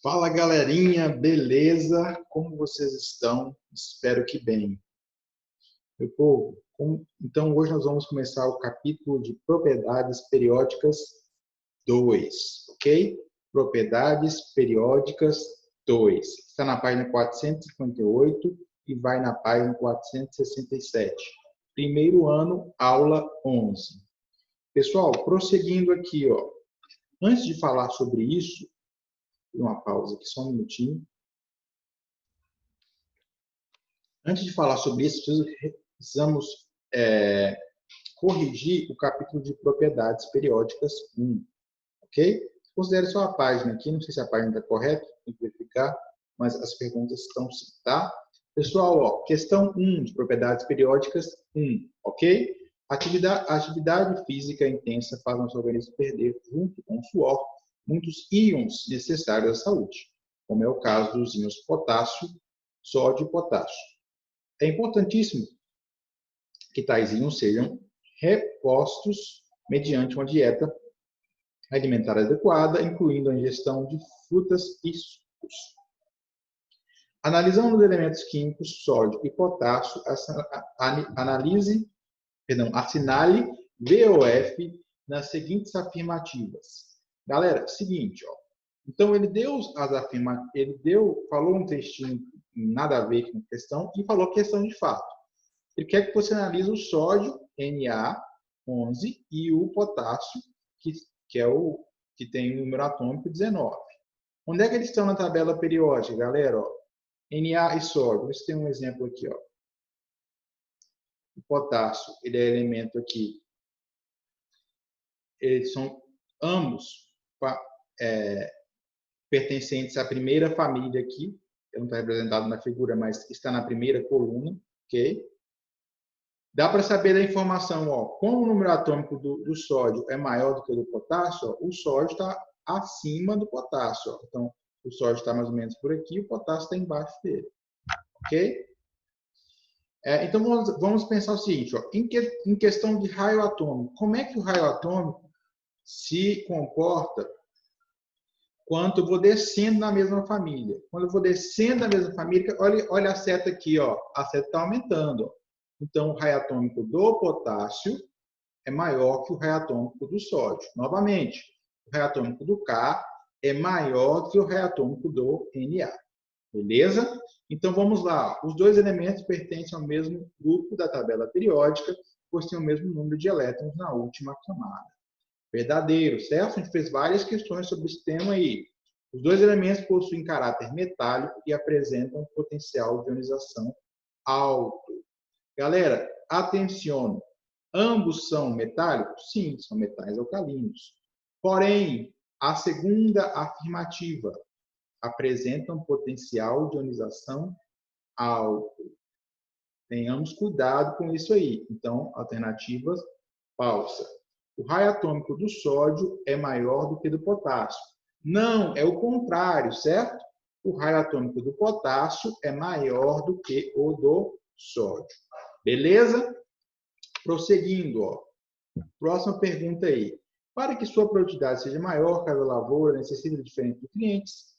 Fala galerinha, beleza? Como vocês estão? Espero que bem. Meu povo, então hoje nós vamos começar o capítulo de propriedades periódicas 2, ok? Propriedades periódicas 2. Está na página 458 e vai na página 467. Primeiro ano, aula 11. Pessoal, prosseguindo aqui, ó. Antes de falar sobre isso, uma pausa aqui, só um minutinho. Antes de falar sobre isso, precisamos corrigir o capítulo de propriedades periódicas 1, ok? Considere só a página aqui, não sei se a página está correta, tem que verificar, mas as perguntas estão sim, tá? Pessoal, ó, questão 1 de propriedades periódicas 1, ok? A atividade física intensa faz nosso organismo perder, junto com o suor, muitos íons necessários à saúde, como é o caso dos íons potássio, sódio e potássio. É importantíssimo que tais íons sejam repostos mediante uma dieta alimentar adequada, incluindo a ingestão de frutas e sucos. Analisando os elementos químicos sódio e potássio, assinale VOF nas seguintes afirmativas. Galera, seguinte, ó. Então ele falou um textinho nada a ver com a questão e falou questão de fato. Ele quer que você analise o sódio, Na11, e o potássio, que é o que tem o número atômico 19. Onde é que eles estão na tabela periódica, galera? Ó, Na e sódio. Você tem um exemplo aqui, ó. O potássio, ele é elemento aqui. Eles são ambos pertencentes à primeira família aqui. Ele não está representado na figura, mas está na primeira coluna, ok? Dá para saber da informação, ó, como o número atômico do sódio é maior do que o do potássio, ó, o sódio está acima do potássio. Ó. Então, o sódio está mais ou menos por aqui, o potássio está embaixo dele. Ok? Então, vamos pensar o seguinte, ó, em questão de raio atômico. Como é que o raio atômico se comporta quando eu vou descendo na mesma família? Quando eu vou descendo na mesma família, olha a seta aqui, ó, a seta está aumentando. Ó. Então, o raio atômico do potássio é maior que o raio atômico do sódio. Novamente, o raio atômico do K é maior que o raio atômico do Na. Beleza? Então, vamos lá. Os dois elementos pertencem ao mesmo grupo da tabela periódica, pois têm o mesmo número de elétrons na última camada. Verdadeiro, certo? A gente fez várias questões sobre esse tema aí. Os dois elementos possuem caráter metálico e apresentam potencial de ionização alto. Galera, atenção, ambos são metálicos? Sim, são metais alcalinos. Porém, a segunda afirmativa apresentam potencial de ionização alto. Tenhamos cuidado com isso aí. Então, alternativas falsa. O raio atômico do sódio é maior do que do potássio. Não, é o contrário, certo? O raio atômico do potássio é maior do que o do sódio. Beleza? Prosseguindo, ó. Próxima pergunta aí. Para que sua produtividade seja maior, cada lavoura necessita de diferentes nutrientes.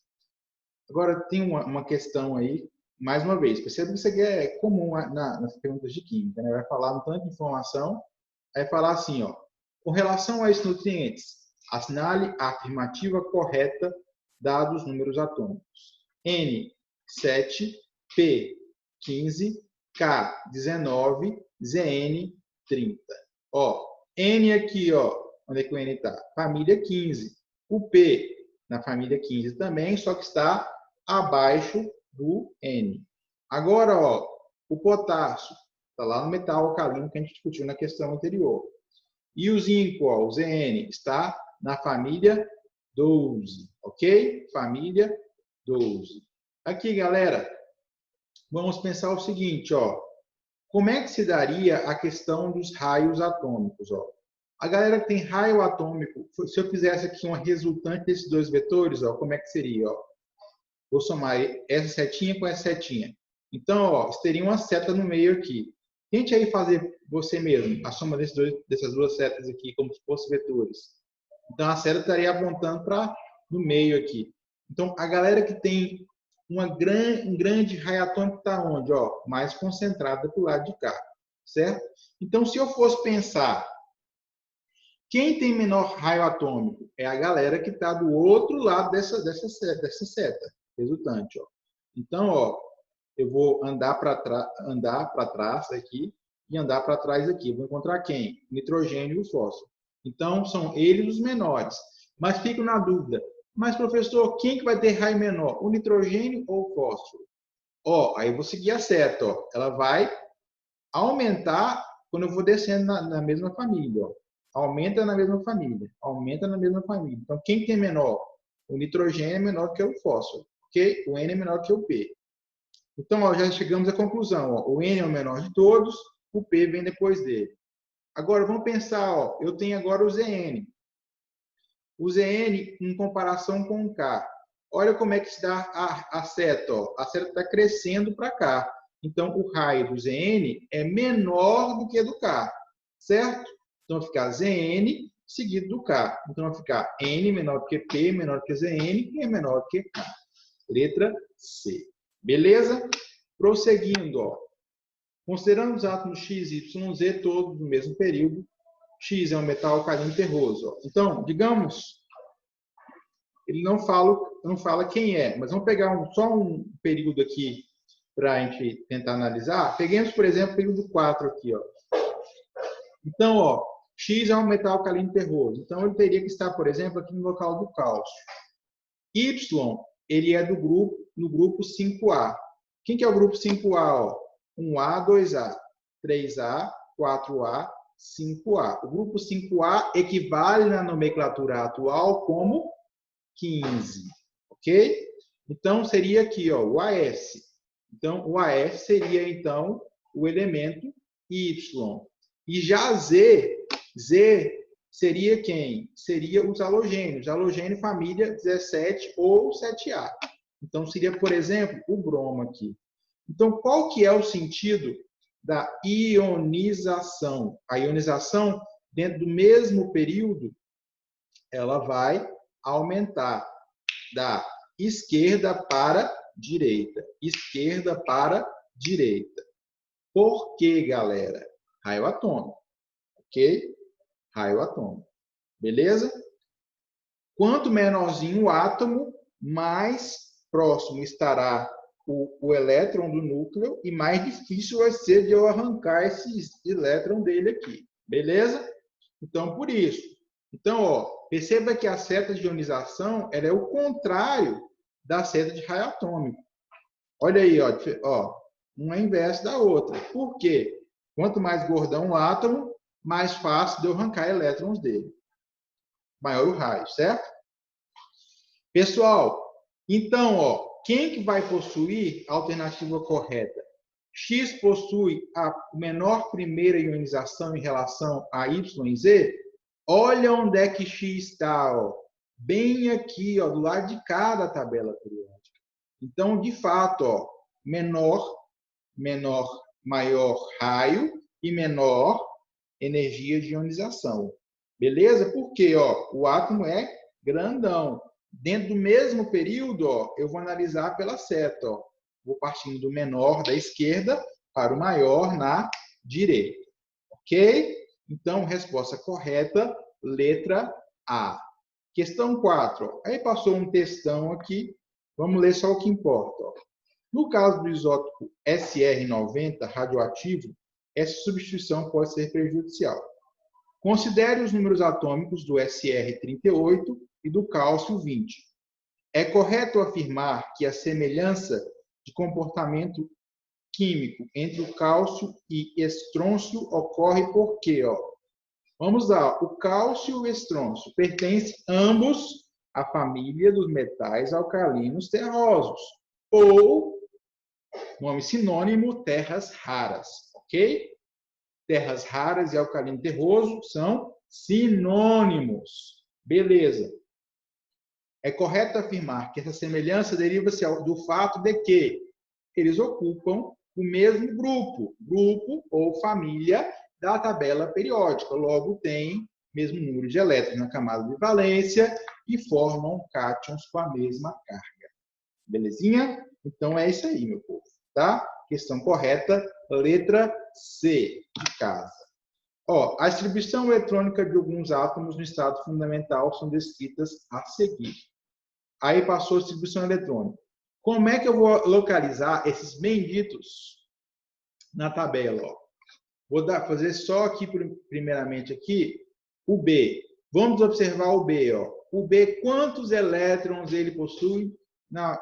Agora, tem uma questão aí, mais uma vez. Perceba que isso aqui é comum nas perguntas de química. Né? Vai falar um tanto de informação, vai falar assim, ó. Com relação a esses nutrientes, assinale a afirmativa correta, dados os números atômicos. N, 7, P, 15, K, 19, Zn, 30. Ó, N aqui, ó, onde é que o N está? Família 15. O P na família 15 também, só que está abaixo do N. Agora, ó, o potássio está lá no metal alcalino que a gente discutiu na questão anterior. E o zinco, ó, o Zn, está na família 12, ok? Família 12. Aqui, galera, vamos pensar o seguinte, ó. Como é que se daria a questão dos raios atômicos? Ó? A galera que tem raio atômico, se eu fizesse aqui uma resultante desses dois vetores, ó, como é que seria? Ó? Vou somar essa setinha com essa setinha. Então, ó, teria uma seta no meio aqui. Tente aí fazer você mesmo a soma dessas duas setas aqui, como se fossem vetores. Então, a seta estaria apontando para no meio aqui. Então, a galera que tem um grande raio atômico está onde? Ó, mais concentrada para o lado de cá, certo? Então, se eu fosse pensar, quem tem menor raio atômico é a galera que está do outro lado dessa seta resultante. Ó. Então, ó, eu vou andar para trás aqui e andar para trás aqui. Vou encontrar quem? O nitrogênio e o fósforo. Então, são eles os menores. Mas fico na dúvida. Mas, professor, quem que vai ter raio menor? O nitrogênio ou o fósforo? Ó, aí eu vou seguir a seta. Ó. Ela vai aumentar quando eu vou descendo na mesma família. Ó. Aumenta na mesma família. Aumenta na mesma família. Então, quem tem menor? O nitrogênio é menor que o fósforo. Ok? O N é menor que o P. Então, ó, já chegamos à conclusão. Ó, o N é o menor de todos, o P vem depois dele. Agora, vamos pensar, ó, eu tenho agora o Zn. O Zn em comparação com o K. Olha como é que se dá a seta. Ó. A seta está crescendo para cá. Então, o raio do Zn é menor do que do K. Certo? Então, vai ficar Zn seguido do K. Então, vai ficar N menor do que P, menor do que Zn e é menor do que K. Letra C. Beleza? Prosseguindo, ó. Considerando os átomos X, Y, Z todos no mesmo período, X é um metal alcalino terroso. Ó. Então, digamos, ele não fala quem é, mas vamos pegar só um período aqui para a gente tentar analisar. Peguemos, por exemplo, o período 4 aqui. Ó. Então, ó, X é um metal alcalino terroso. Então, ele teria que estar, por exemplo, aqui no local do cálcio. Y, ele é no grupo 5A. Quem que é o grupo 5A? Ó? 1A, 2A, 3A, 4A, 5A. O grupo 5A equivale na nomenclatura atual como 15. Ok? Então, seria aqui ó, o AS. Então, o AS seria, então, o elemento Y. E já Z seria quem? Seria os halogênios. Halogênio família 17 ou 7A. Então, seria, por exemplo, o bromo aqui. Então, qual que é o sentido da ionização? A ionização, dentro do mesmo período, ela vai aumentar da esquerda para direita. Esquerda para direita. Por quê, galera? Raio atômico. Ok? Raio atômico. Beleza? Quanto menorzinho o átomo, mais próximo estará o elétron do núcleo e mais difícil vai ser de eu arrancar esse elétron dele aqui. Beleza? Então, por isso. Então, ó, perceba que a seta de ionização ela é o contrário da seta de raio atômico. Olha aí, ó, uma é inversa da outra. Por quê? Quanto mais gordão o átomo, mais fácil de eu arrancar elétrons dele. Maior o raio, certo? Pessoal, então, ó, quem que vai possuir a alternativa correta? X possui a menor primeira ionização em relação a Y e Z? Olha onde é que X está, ó. Bem aqui, ó, do lado de cá da tabela periódica. Então, de fato, ó, maior raio e menor energia de ionização. Beleza? Porque ó, o átomo é grandão. Dentro do mesmo período, ó, eu vou analisar pela seta. Ó. Vou partindo do menor da esquerda para o maior na direita. Ok? Então, resposta correta, letra A. Questão 4. Ó. Aí passou um textão aqui. Vamos ler só o que importa. Ó. No caso do isótopo SR90 radioativo, essa substituição pode ser prejudicial. Considere os números atômicos do SR38 e do cálcio 20. É correto afirmar que a semelhança de comportamento químico entre o cálcio e estrôncio ocorre porque, ó, vamos lá, o cálcio e o estrôncio pertencem ambos à família dos metais alcalinos terrosos, ou, nome sinônimo, terras raras, ok? Terras raras e alcalino terroso são sinônimos. Beleza. É correto afirmar que essa semelhança deriva-se do fato de que eles ocupam o mesmo grupo ou família da tabela periódica. Logo, tem mesmo número de elétrons na camada de valência e formam cátions com a mesma carga. Belezinha? Então é isso aí, meu povo. Tá? Questão correta, letra C de casa. Ó, a distribuição eletrônica de alguns átomos no estado fundamental são descritas a seguir. Aí passou a distribuição eletrônica. Como é que eu vou localizar esses benditos na tabela? Ó? Vou fazer só aqui, primeiramente aqui, o B. Vamos observar o B. Ó. O B, quantos elétrons ele possui na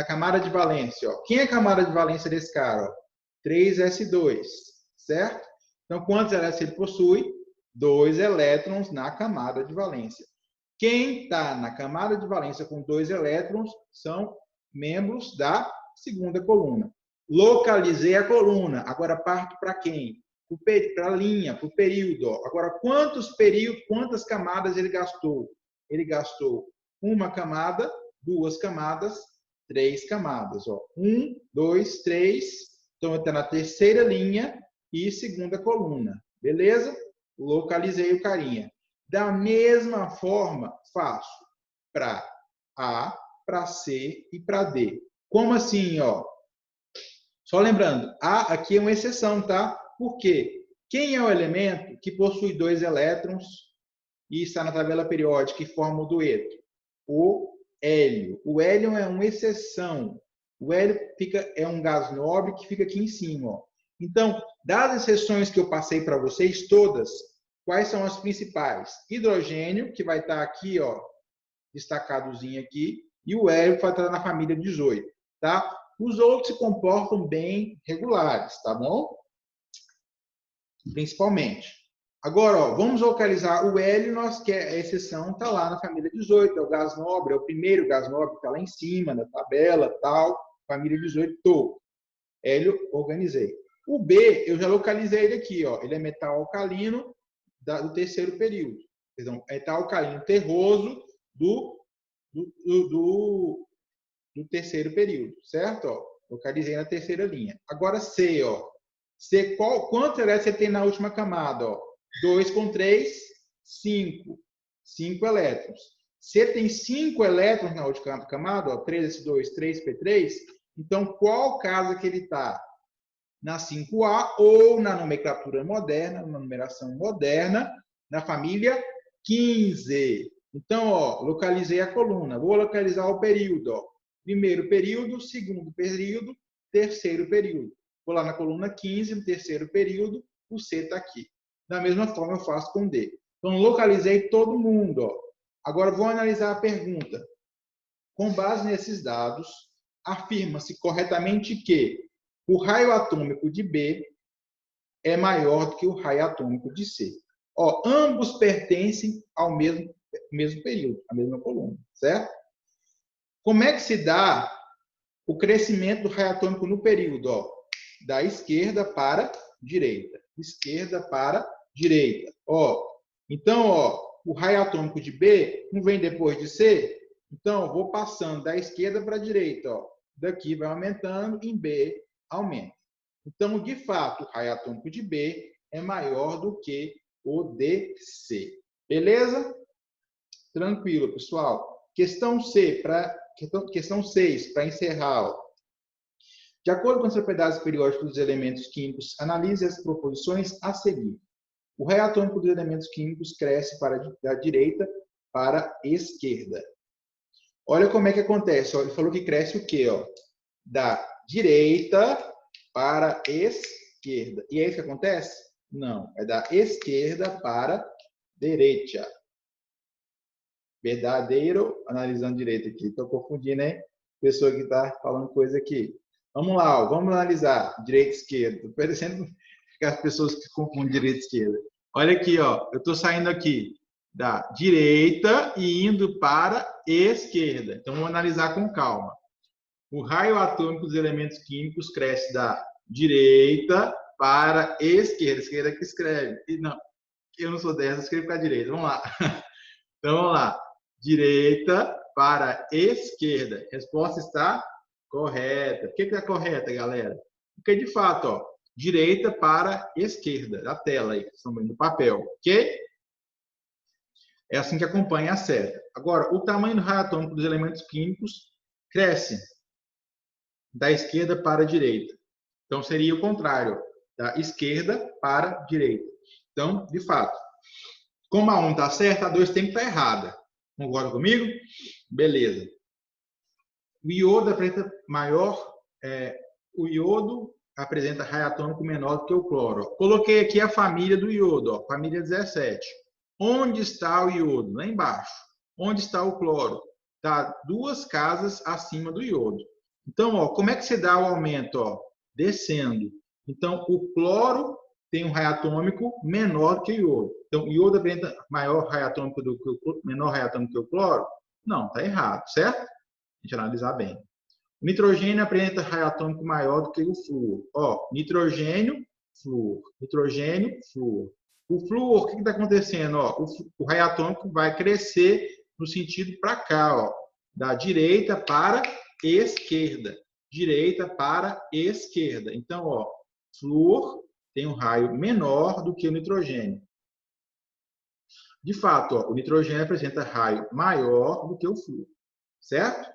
camada de valência? Ó. Quem é a camada de valência desse cara? Ó? 3s2, certo? Então, quantos elétrons ele possui? 2 elétrons na camada de valência. Quem está na camada de valência com 2 elétrons são membros da segunda coluna. Localizei a coluna. Agora parto para quem? Para a linha, para o período. Ó. Agora, quantas camadas ele gastou? Ele gastou uma camada, 2 camadas, 3 camadas. Ó. 1, 2, 3. Então, está na terceira linha e segunda coluna. Beleza? Localizei o carinha. Da mesma forma, faço para A, para C e para D. Como assim, ó? Só lembrando, A aqui é uma exceção, tá? Por quê? Quem é o elemento que possui 2 elétrons e está na tabela periódica e forma o dueto? O hélio. O hélio é uma exceção. O hélio é um gás nobre que fica aqui em cima, ó. Então, das exceções que eu passei para vocês todas, quais são as principais? Hidrogênio, que vai estar aqui, ó, destacadozinho aqui, e o hélio, que vai estar na família 18, tá? Os outros se comportam bem regulares, tá bom? Principalmente. Agora, ó, vamos localizar o hélio, a exceção está lá na família 18, é o gás nobre, é o primeiro gás nobre que está lá em cima, na tabela, tal, família 18, topo. Hélio, organizei. O B, eu já localizei ele aqui, ó, ele é metal alcalino do terceiro período. Perdão, metal alcalino terroso do terceiro período, certo? Ó, localizei na terceira linha. Agora C, ó. C, quantos elétrons você tem na última camada? Ó? 2 com 3, 5. 5 elétrons. C tem 5 elétrons na última camada, ó, 3s2, 3p3. Então, qual casa que ele está? Na 5A ou na nomenclatura moderna, na numeração moderna, na família 15. Então, ó, localizei a coluna. Vou localizar o período. Ó. Primeiro período, segundo período, terceiro período. Vou lá na coluna 15, no terceiro período, o C está aqui. Da mesma forma, eu faço com D. Então, localizei todo mundo. Ó. Agora, vou analisar a pergunta. Com base nesses dados, afirma-se corretamente que o raio atômico de B é maior do que o raio atômico de C. Ó, ambos pertencem ao mesmo período, à mesma coluna, certo? Como é que se dá o crescimento do raio atômico no período? Ó, da esquerda para direita. Esquerda para direita. Ó, então, ó, o raio atômico de B não vem depois de C? Então, vou passando da esquerda para a direita. Ó. Daqui vai aumentando, em B aumenta. Então, de fato, o raio atômico de B é maior do que o de C. Beleza? Tranquilo, pessoal. Questão 6, para encerrar. Ó. De acordo com as propriedades periódicas dos elementos químicos, analise as proposições a seguir. O raio atômico dos elementos químicos cresce da direita para a esquerda. Olha como é que acontece. Ó. Ele falou que cresce o quê? Ó? Da direita para a esquerda. E é isso que acontece? Não. É da esquerda para a direita. Verdadeiro, analisando direito aqui. Estou confundindo, hein? Pessoa que está falando coisa aqui. Vamos lá, ó. Vamos analisar direita e esquerda. Estou parecendo as pessoas que confundem direita e esquerda. Olha aqui, ó. Eu estou saindo aqui da direita e indo para a esquerda. Então, vamos analisar com calma. O raio atômico dos elementos químicos cresce da direita para a esquerda. Esquerda que escreve. Não, eu não sou dessa, eu escrevo com a direita. Vamos lá. Então, vamos lá. Direita para a esquerda. A resposta está correta. Por que está correta, galera? Porque, de fato, ó, direita para a esquerda, da tela aí, do papel, ok? É assim que acompanha a seta. Agora, o tamanho do raio atômico dos elementos químicos cresce da esquerda para a direita. Então, seria o contrário, da esquerda para a direita. Então, de fato, como a 1 está certa, a 2 tem que estar errada. Concorda comigo? Beleza. O iodo apresenta o iodo apresenta raio atômico menor do que o cloro. Coloquei aqui a família do iodo, família 17. Onde está o iodo? Lá embaixo. Onde está o cloro? Está 2 casas acima do iodo. Então, como é que se dá o aumento? Descendo. Então, o cloro tem um raio atômico menor que o iodo. Então, o iodo apresenta maior raio atômico do que o menor raio atômico que o cloro? Não, está errado, certo? A gente analisar bem. O nitrogênio apresenta raio atômico maior do que o flúor. Nitrogênio, flúor. Nitrogênio, flúor. O flúor, o que está acontecendo? O raio atômico vai crescer no sentido para cá, da direita para esquerda. Direita para esquerda. Então, flúor tem um raio menor do que o nitrogênio. De fato, o nitrogênio apresenta raio maior do que o flúor. Certo?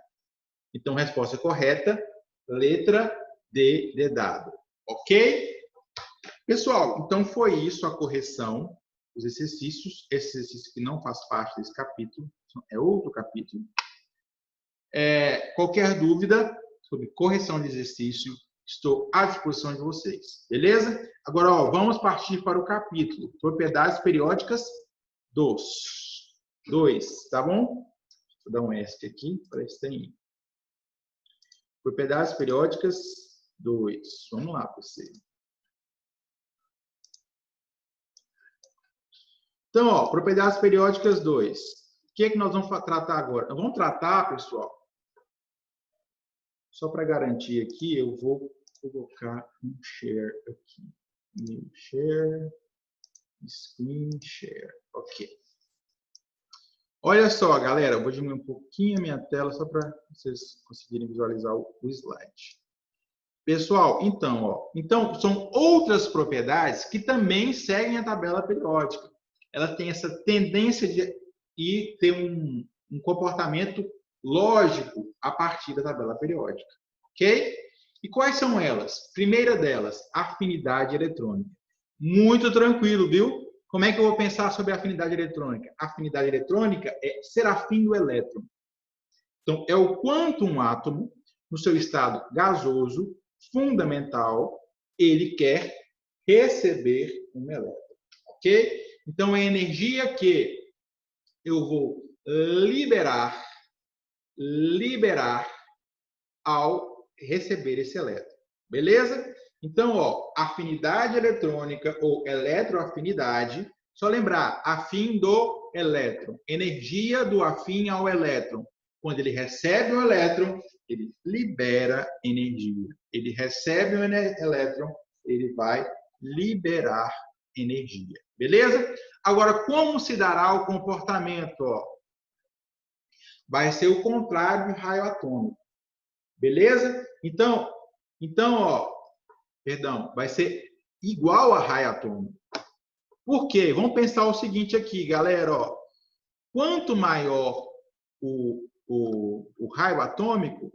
Então, resposta correta, letra D de dado. Ok? Pessoal, então foi isso a correção, os exercícios. Esse exercício que não faz parte desse capítulo, é outro capítulo. Qualquer dúvida sobre correção de exercício, estou à disposição de vocês. Beleza? Agora, vamos partir para o capítulo Propriedades Periódicas 2. Tá bom? Vou dar um ESC aqui para esse tem. Propriedades periódicas 2. Vamos lá, você. Então, propriedades periódicas 2. O que é que nós vamos tratar agora? Nós vamos tratar, pessoal, só para garantir aqui, eu vou colocar um share aqui. New share, screen share. Ok. Olha só, galera, eu vou diminuir um pouquinho a minha tela só para vocês conseguirem visualizar o slide. Pessoal, então são outras propriedades que também seguem a tabela periódica. Ela tem essa tendência de ter um comportamento lógico a partir da tabela periódica. Ok? E quais são elas? Primeira delas, afinidade eletrônica. Muito tranquilo, viu? Como é que eu vou pensar sobre a afinidade eletrônica? A afinidade eletrônica é ser afim do elétron. Então, é o quanto um átomo, no seu estado gasoso, fundamental, ele quer receber um elétron. Ok? Então, é a energia que eu vou liberar ao receber esse elétron. Beleza? Então, afinidade eletrônica ou eletroafinidade, só lembrar, afim do elétron, energia do afim ao elétron. Quando ele recebe um elétron, ele libera energia. Ele recebe um elétron, ele vai liberar energia. Beleza? Agora, como se dará o comportamento? Vai ser o contrário de raio atômico. Beleza? Então, vai ser igual a raio atômico. Por quê? Vamos pensar o seguinte aqui, galera. Quanto maior o raio atômico,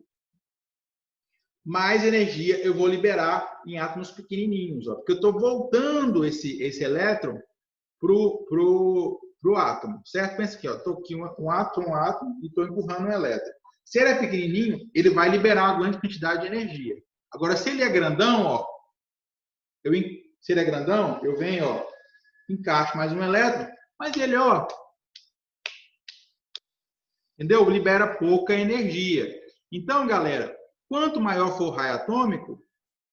mais energia eu vou liberar em átomos pequenininhos. Porque eu estou voltando esse elétron para o átomo. Certo? Pensa aqui. Estou aqui um átomo, e estou empurrando um elétron. Se ele é pequenininho, ele vai liberar uma grande quantidade de energia. Agora, se ele é grandão, se ele é grandão, eu venho, encaixo mais um elétron, mas ele, entendeu? Libera pouca energia. Então, galera, quanto maior for o raio atômico,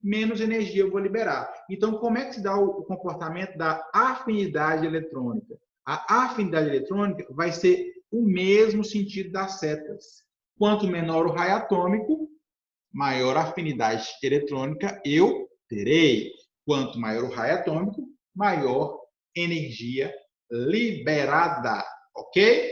menos energia eu vou liberar. Então, como é que se dá o comportamento da afinidade eletrônica? A afinidade eletrônica vai ser o mesmo sentido das setas. Quanto menor o raio atômico, maior a afinidade eletrônica eu terei. Quanto maior o raio atômico, maior energia liberada. Ok?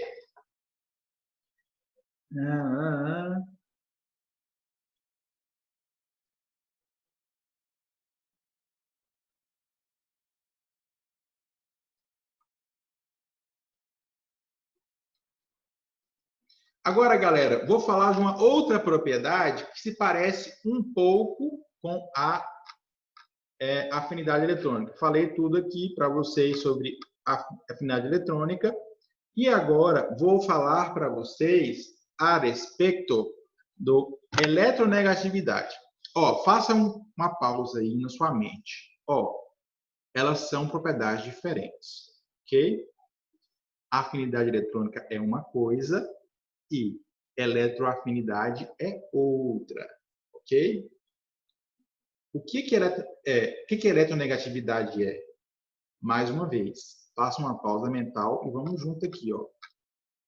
Agora, galera, vou falar de uma outra propriedade que se parece um pouco com a afinidade eletrônica. Falei tudo aqui para vocês sobre a afinidade eletrônica e agora vou falar para vocês a respeito do eletronegatividade. Ó, façam uma pausa aí na sua mente. Ó, elas são propriedades diferentes, ok? A afinidade eletrônica é uma coisa e eletroafinidade é outra, ok? O que eletronegatividade é? Mais uma vez, faça uma pausa mental e vamos junto aqui, ó.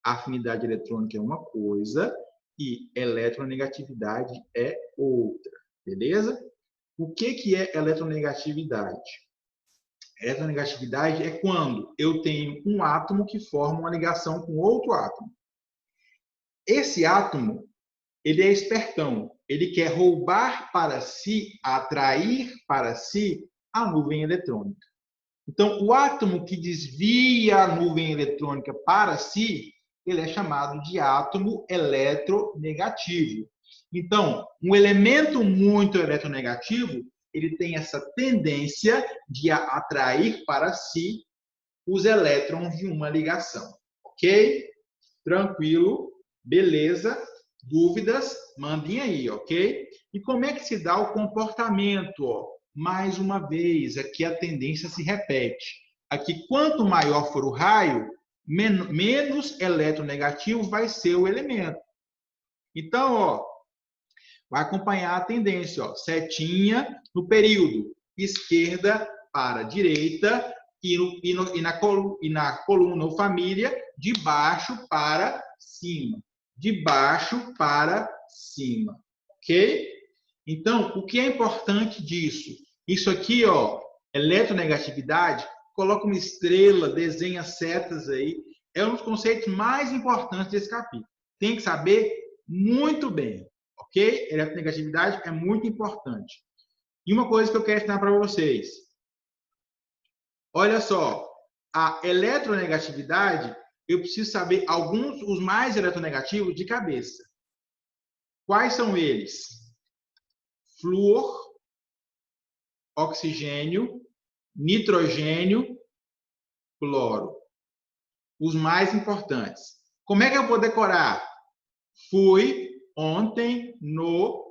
A afinidade eletrônica é uma coisa e eletronegatividade é outra, beleza? O que é eletronegatividade? Eletronegatividade é quando eu tenho um átomo que forma uma ligação com outro átomo. Esse átomo, ele é espertão. Ele quer roubar para si, atrair para si a nuvem eletrônica. Então, o átomo que desvia a nuvem eletrônica para si, ele é chamado de átomo eletronegativo. Então, um elemento muito eletronegativo, ele tem essa tendência de atrair para si os elétrons de uma ligação. Ok? Tranquilo? Beleza? Dúvidas? Mandem aí, ok? E como é que se dá o comportamento? Ó? Mais uma vez, aqui a tendência se repete. Aqui, quanto maior for o raio, menos eletronegativo vai ser o elemento. Então, ó, vai acompanhar a tendência, ó, setinha no período, esquerda para direita e na coluna ou família, de baixo para cima. De baixo para cima, ok? Então, o que é importante disso? Isso aqui, ó, eletronegatividade, coloca uma estrela, desenha setas aí, é um dos conceitos mais importantes desse capítulo. Tem que saber muito bem, ok? Eletronegatividade é muito importante. E uma coisa que eu quero ensinar para vocês. Olha só, a eletronegatividade, eu preciso saber alguns, os mais eletronegativos de cabeça. Quais são eles? Flúor, oxigênio, nitrogênio, cloro. Os mais importantes. Como é que eu vou decorar? Fui ontem no